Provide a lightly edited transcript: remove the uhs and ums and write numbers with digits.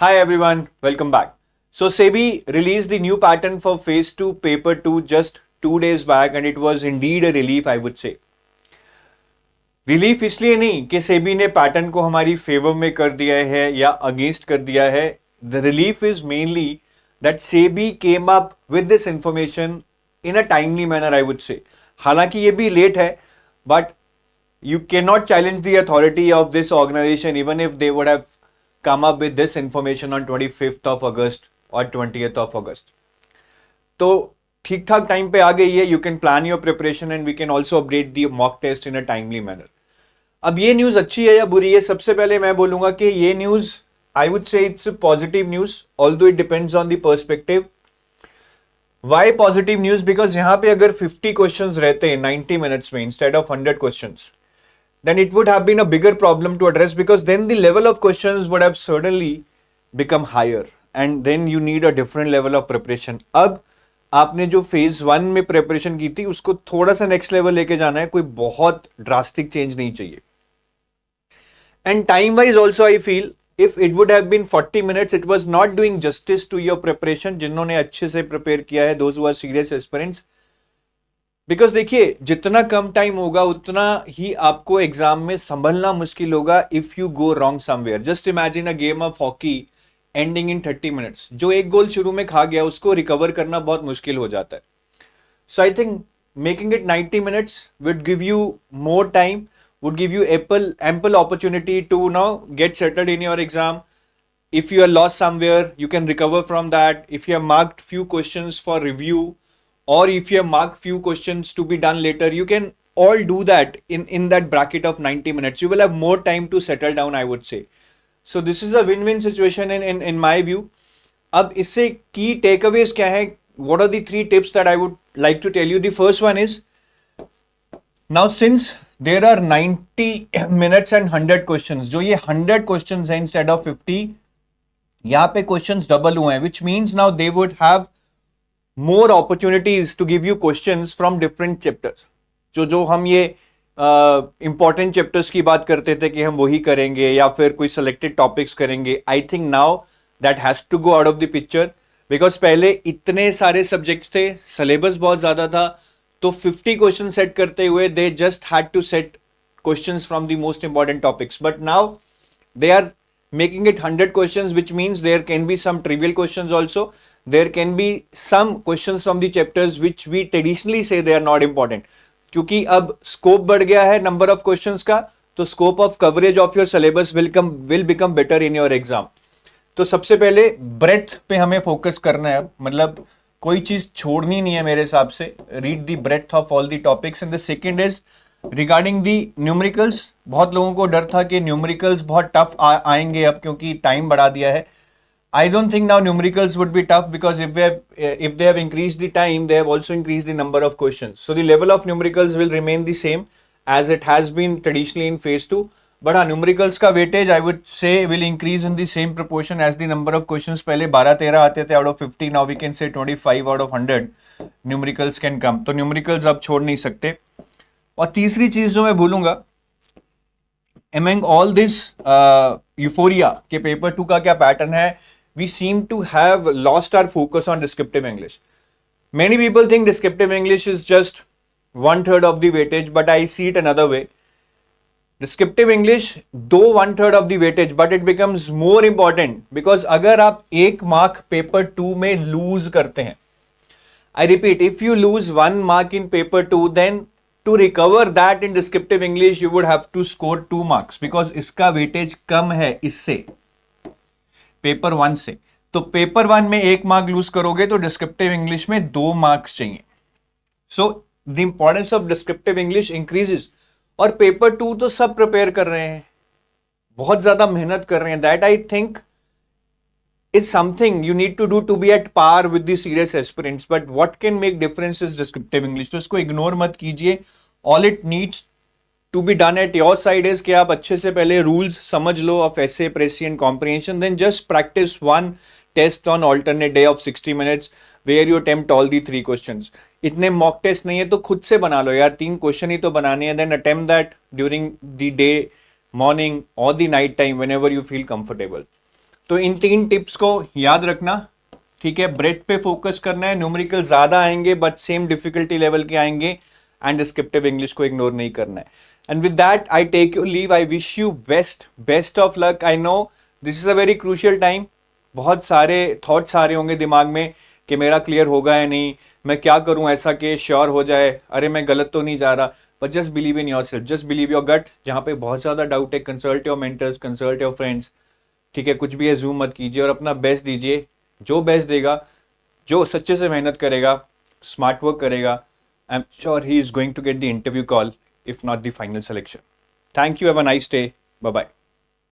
Hi everyone, welcome back. So SEBI released the new pattern for phase 2 paper 2 just 2 days back and it was indeed a relief I would say. Relief इसलिए नहीं कि सेबी ने pattern को हमारी favour में कर दिया है या अगेंस्ट कर दिया है. The relief is mainly that SEBI came up with this information in a timely manner I would से. हालांकि ये भी लेट है but you cannot challenge the authority of this organization even if they would have come up with this information on 25th of August or 20th of August. तो ठीक ठाक time पे आ गई है. You can plan your preparation and we can also update the mock test in a timely manner. अब ये news अच्छी है या बुरी है, सबसे पहले मैं बोलूंगा कि ये news I would say it's positive news although it depends on the perspective. Why positive news? Because यहां पे अगर 50 क्वेश्चंस रहते हैं 90 मिनट्स में instead of 100 questions, then it would have been a bigger problem to address because then the level of questions would have certainly become higher and then you need a different level of preparation. अब आपने जो phase 1 में preparation की थी उसको थोड़ा सा next level लेके जाना है, कोई बहुत drastic change नहीं चाहिए. And time wise also I feel if it would have been 40 minutes it was not doing justice to your preparation. जिन्होंने अच्छे से prepare किया है, those who are serious aspirants, because देखिए जितना कम टाइम होगा उतना ही आपको एग्जाम में संभलना मुश्किल होगा if you go wrong somewhere. Just imagine a game of hockey ending in 30 minutes. जो एक गोल शुरू में खा गया उसको रिकवर करना बहुत मुश्किल हो जाता है. So I think making it 90 minutes would give you more time, would give you ample opportunity to now get settled in your exam. If you are lost somewhere, you can recover from that. If you have marked few questions for review, or if you have marked few questions to be done later, you can all do that in that bracket of 90 minutes. You will have more time to settle down, I would say. So this is a win-win situation in my view. अब इससे key takeaways क्या है? What are the 3 tips that I would like to tell you? The first one is, now since there are 90 minutes and 100 questions, जो ये 100 questions हैं instead of 50, यहाँ पे questions double हुए हैं, which means now they would have more opportunities to give you questions from different chapters. जो हम ये important chapters की बात करते थे कि हम वही करेंगे या फिर कोई selected topics करेंगे, I think now that has to go out of the picture because पहले इतने सारे subjects थे, syllabus बहुत ज़्यादा था, तो 50 क्वेश्चन सेट करते हुए they just had to set questions from the most important topics, but now they are making it 100 questions, which means there can be some trivial questions also. There can be some questions from the chapters which we traditionally say they are not important. क्योंकि अब scope बढ़ गया है number of questions का, तो scope of coverage of your syllabus will become better in your exam. तो सबसे पहले ब्रेथ पे हमें फोकस करना है, मतलब कोई चीज छोड़नी नहीं है मेरे हिसाब से. Read the breadth of all the topics. And the second is regarding the numericals. बहुत लोगों को डर था कि न्यूमेरिकल्स बहुत टफ आएंगे अब क्योंकि टाइम बढ़ा दिया है. I don't think now numericals would be tough because if they have increased the time, they have also increased the number of questions. So the level of numericals will remain the same as it has been traditionally in phase 2. But हाँ, numericals का weightage I would say will increase in the same proportion as the number of questions. पहले 12-13 आते थे out of 50, now we can say 25 out of 100 numericals can come. तो numericals आप छोड़ नहीं सकते. और तीसरी चीज जो मैं बोलूंगा, among all this euphoria के पेपर 2 का क्या पैटर्न है, we seem to have lost our focus on descriptive English. Many people think descriptive English is just 1/3 of the weightage, but I see it another way. Descriptive English दो 1/3 of the weightage, but it becomes more important because अगर आप 1 mark paper 2 में lose करते हैं, I repeat, if you lose 1 mark in paper 2, then to recover that in descriptive English you would have to score 2 marks because इसका weightage कम है इससे, paper 1 से. तो पेपर 1 में 1 मार्क लूज करोगे तो डिस्क्रिप्टिव इंग्लिश में 2 मार्क्स चाहिए. So the importance of descriptive English increases. और पेपर 2 तो सब प्रिपेयर कर रहे हैं, बहुत ज्यादा मेहनत कर रहे हैं. That I think is something you need to do to be at par with the serious aspirants. But what can make difference is descriptive English. तो इसको इग्नोर मत कीजिए. All it needs to be done at your side is कि आप अच्छे से पहले rules समझ लो of essay, precis, comprehension, then just practice 1 test on alternate day of 60 minutes where you attempt all the 3 questions. इतने मॉक टेस्ट नहीं है तो खुद से बना लो यार, 3 क्वेश्चन ही तो बनाने हैं. Then attempt that during the day, morning और the night time, whenever you feel comfortable. तो इन 3 टिप्स को याद रखना, ठीक है। ब्रेथ पे फोकस करना है, न्यूमेरिकल ज्यादा आएंगे बट सेम डिफिकल्टी लेवल के आएंगे, एंड डिस्क्रिप्टिव इंग्लिश को इग्नोर नहीं करना है। And with that I take you leave. I wish you best of luck. I know this is a very crucial time. बहुत सारे थॉट्स आ रहे होंगे दिमाग में कि मेरा क्लियर होगा या नहीं, मैं क्या करूं ऐसा कि श्योर हो जाए, अरे मैं गलत तो नहीं जा रहा। But just believe in yourself, just believe your gut. जहां पे बहुत ज्यादा डाउट है, consult your mentors, consult your friends, ठीक है। कुछ भी एज्यूम मत कीजिए और अपना बेस्ट दीजिए। जो बेस्ट देगा, जो सच्चे से मेहनत करेगा, स्मार्ट वर्क करेगा, I am sure he is going to get the interview call, if not the final selection. Thank you, have a nice day, bye bye.